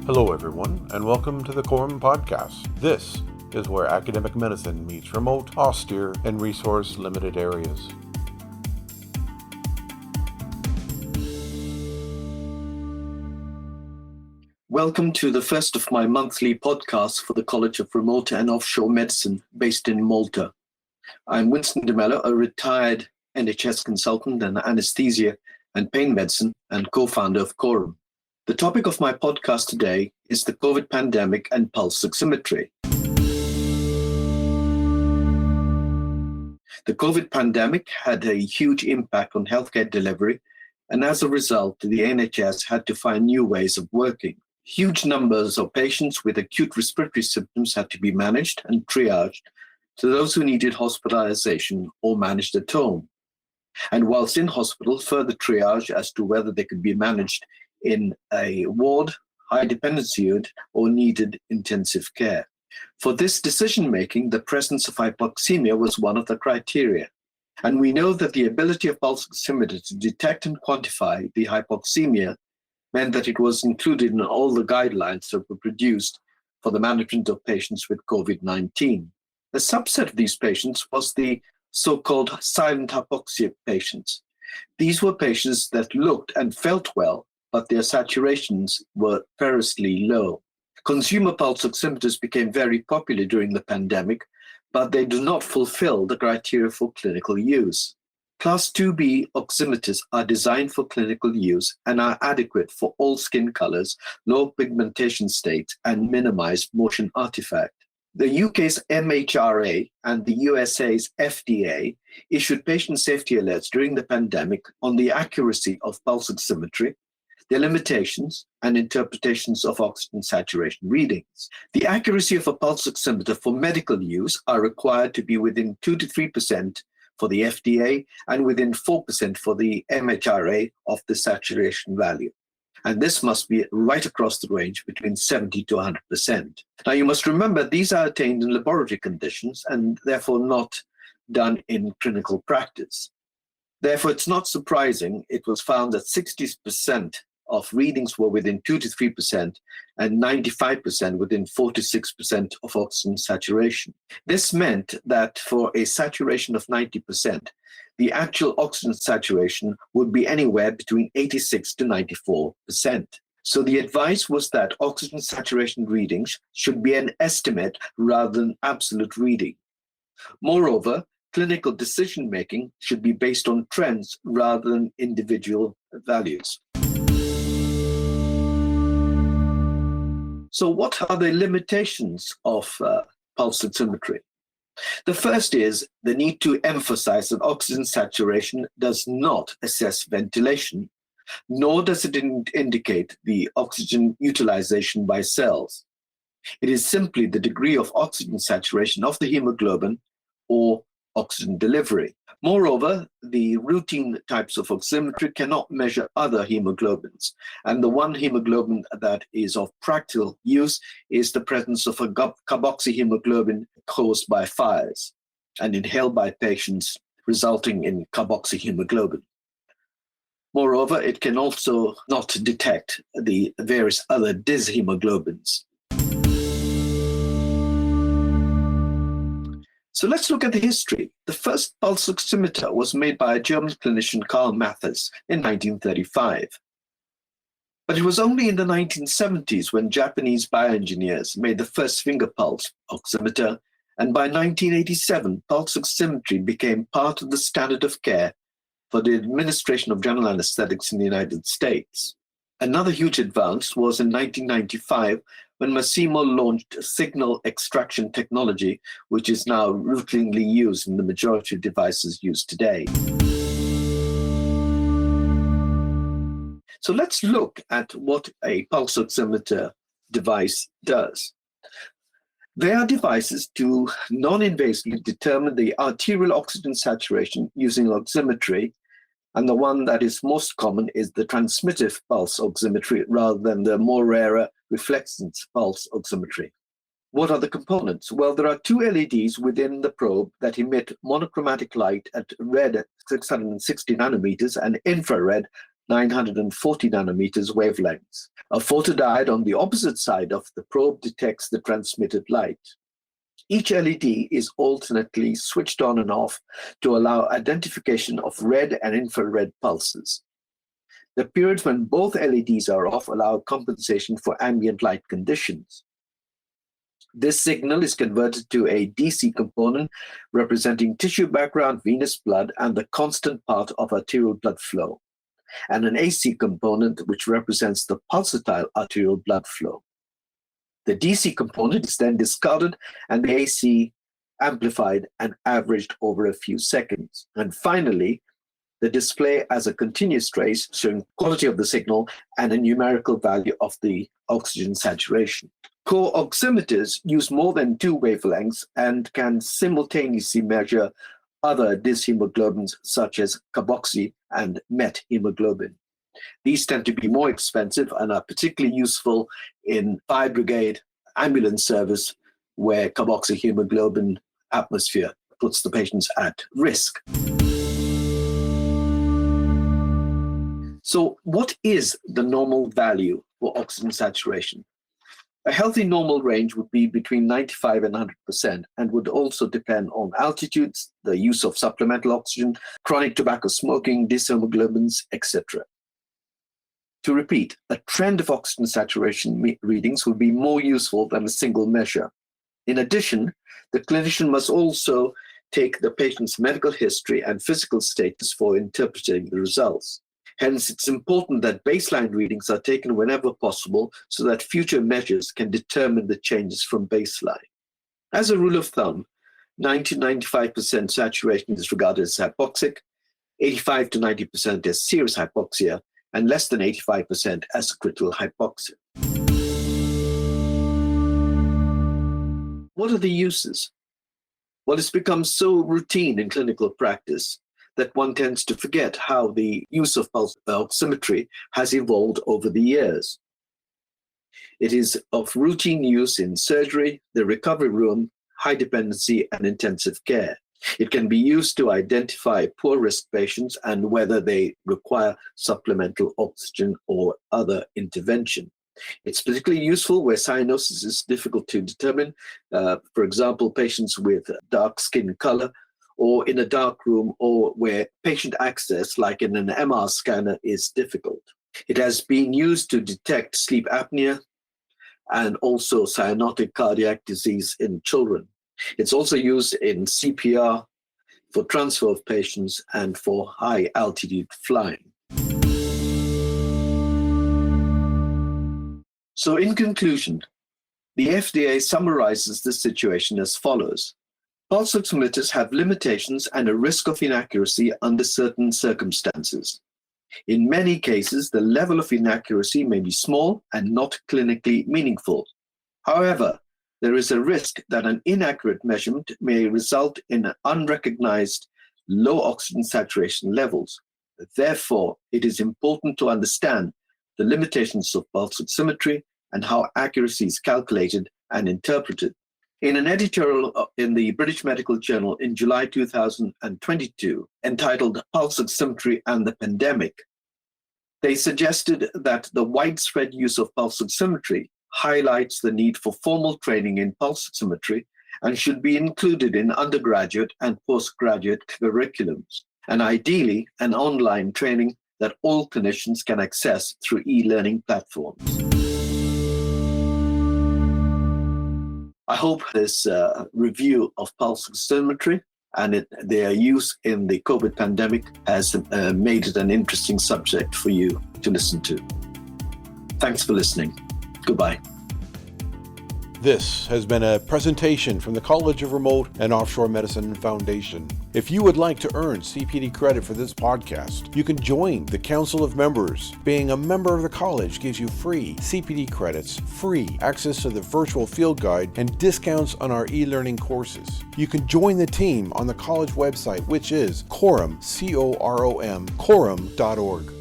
Hello, everyone, and welcome to the CoROM podcast. This is where academic medicine meets remote, austere, and resource-limited areas. Welcome to the first of my monthly podcasts for the College of Remote and Offshore Medicine based in Malta. I'm Winston de Mello, a retired NHS consultant in anesthesia and pain medicine and co-founder of CoROM. The topic of my podcast today is the COVID pandemic and pulse oximetry. The COVID pandemic had a huge impact on healthcare delivery, and as a result, the NHS had to find new ways of working. Huge numbers of patients with acute respiratory symptoms had to be managed and triaged to those who needed hospitalization or managed at home. And whilst in hospital, further triage as to whether they could be managed in a ward, high dependency unit, or needed intensive care. For this decision-making, the presence of hypoxemia was one of the criteria. And we know that the ability of pulse oximeter to detect and quantify the hypoxemia meant that it was included in all the guidelines that were produced for the management of patients with COVID-19. A subset of these patients was the so-called silent hypoxia patients. These were patients that looked and felt well, but their saturations were perilously low. Consumer pulse oximeters became very popular during the pandemic, but they do not fulfill the criteria for clinical use. Class 2B oximeters are designed for clinical use and are adequate for all skin colors, low pigmentation states, and minimize motion artifact. The UK's MHRA and the USA's FDA issued patient safety alerts during the pandemic on the accuracy of pulse oximetry, their limitations, and interpretations of oxygen saturation readings. The accuracy of a pulse oximeter for medical use are required to be within 2 to 3% for the FDA and within 4% for the MHRA of the saturation value. And this must be right across the range between 70 to 100%. Now, you must remember these are attained in laboratory conditions and therefore not done in clinical practice. Therefore, it's not surprising it was found that 60% of readings were within 2 to 3% and 95% within 4 to 6% of oxygen saturation. This meant that for a saturation of 90%, the actual oxygen saturation would be anywhere between 86 to 94%. So the advice was that oxygen saturation readings should be an estimate rather than absolute reading. Moreover, clinical decision-making should be based on trends rather than individual values. So what are the limitations of pulse oximetry? The first is the need to emphasize that oxygen saturation does not assess ventilation, nor does it indicate the oxygen utilization by cells. It is simply the degree of oxygen saturation of the hemoglobin or oxygen delivery. Moreover, the routine types of oximetry cannot measure other hemoglobins, and the one hemoglobin that is of practical use is the presence of a carboxyhemoglobin caused by fires and inhaled by patients, resulting in carboxyhemoglobin. Moreover, it can also not detect the various other dyshemoglobins. So let's look at the history. The first pulse oximeter was made by a German clinician, Karl Mathers, in 1935. But it was only in the 1970s when Japanese bioengineers made the first finger pulse oximeter, and by 1987, pulse oximetry became part of the standard of care for the administration of general anesthetics in the United States. Another huge advance was in 1995 when Massimo launched signal extraction technology, which is now routinely used in the majority of devices used today. So let's look at what a pulse oximeter device does. They are devices to non-invasively determine the arterial oxygen saturation using oximetry, and the one that is most common is the transmittive pulse oximetry rather than the more rarer reflectance pulse oximetry. What are the components? Well, there are two LEDs within the probe that emit monochromatic light at red at 660 nanometers and infrared 940 nanometers wavelengths. A photodiode on the opposite side of the probe detects the transmitted light. Each LED is alternately switched on and off to allow identification of red and infrared pulses. The periods when both LEDs are off allow compensation for ambient light conditions. This signal is converted to a DC component representing tissue background venous blood and the constant part of arterial blood flow, and an AC component which represents the pulsatile arterial blood flow. The DC component is then discarded and the AC amplified and averaged over a few seconds. And finally, the display as a continuous trace showing quality of the signal and a numerical value of the oxygen saturation. Co-oximeters use more than two wavelengths and can simultaneously measure other dyshemoglobins such as carboxy and methemoglobin. These tend to be more expensive and are particularly useful in fire brigade, ambulance service, where carboxyhemoglobin atmosphere puts the patients at risk. So what is the normal value for oxygen saturation? A healthy normal range would be between 95 and 100% and would also depend on altitudes, the use of supplemental oxygen, chronic tobacco smoking, dyshemoglobins, etc. To repeat, a trend of oxygen saturation readings would be more useful than a single measure. In addition, the clinician must also take the patient's medical history and physical status for interpreting the results. Hence, it's important that baseline readings are taken whenever possible so that future measures can determine the changes from baseline. As a rule of thumb, 90 to 95% saturation is regarded as hypoxic, 85 to 90% as serious hypoxia, and less than 85% as critical hypoxia. What are the uses? Well, it's become so routine in clinical practice that one tends to forget how the use of pulse oximetry has evolved over the years. It is of routine use in surgery, the recovery room, high dependency, and intensive care. It can be used to identify poor risk patients and whether they require supplemental oxygen or other intervention. It's particularly useful where cyanosis is difficult to determine, for example, patients with dark skin color, or in a dark room, or where patient access, like in an MR scanner, is difficult. It has been used to detect sleep apnea and also cyanotic cardiac disease in children. It's also used in CPR, for transfer of patients, and for high altitude flying. So in conclusion, the FDA summarizes the situation as follows. Pulse oximeters have limitations and a risk of inaccuracy under certain circumstances. In many cases, the level of inaccuracy may be small and not clinically meaningful. However, there is a risk that an inaccurate measurement may result in unrecognized low oxygen saturation levels. Therefore, it is important to understand the limitations of pulse oximetry and how accuracy is calculated and interpreted. In an editorial in the British Medical Journal in July 2022, entitled Pulse Oximetry and the Pandemic, they suggested that the widespread use of pulse oximetry highlights the need for formal training in pulse oximetry and should be included in undergraduate and postgraduate curriculums, and ideally an online training that all clinicians can access through e-learning platforms. I hope this review of pulse oximetry and their use in the COVID pandemic has made it an interesting subject for you to listen to. Thanks for listening. Goodbye. This has been a presentation from the College of Remote and Offshore Medicine Foundation. If you would like to earn CPD credit for this podcast, you can join the Council of Members. Being a member of the college gives you free CPD credits, free access to the virtual field guide, and discounts on our e-learning courses. You can join the team on the college website, which is CoROM, CoROM, CoROM.org.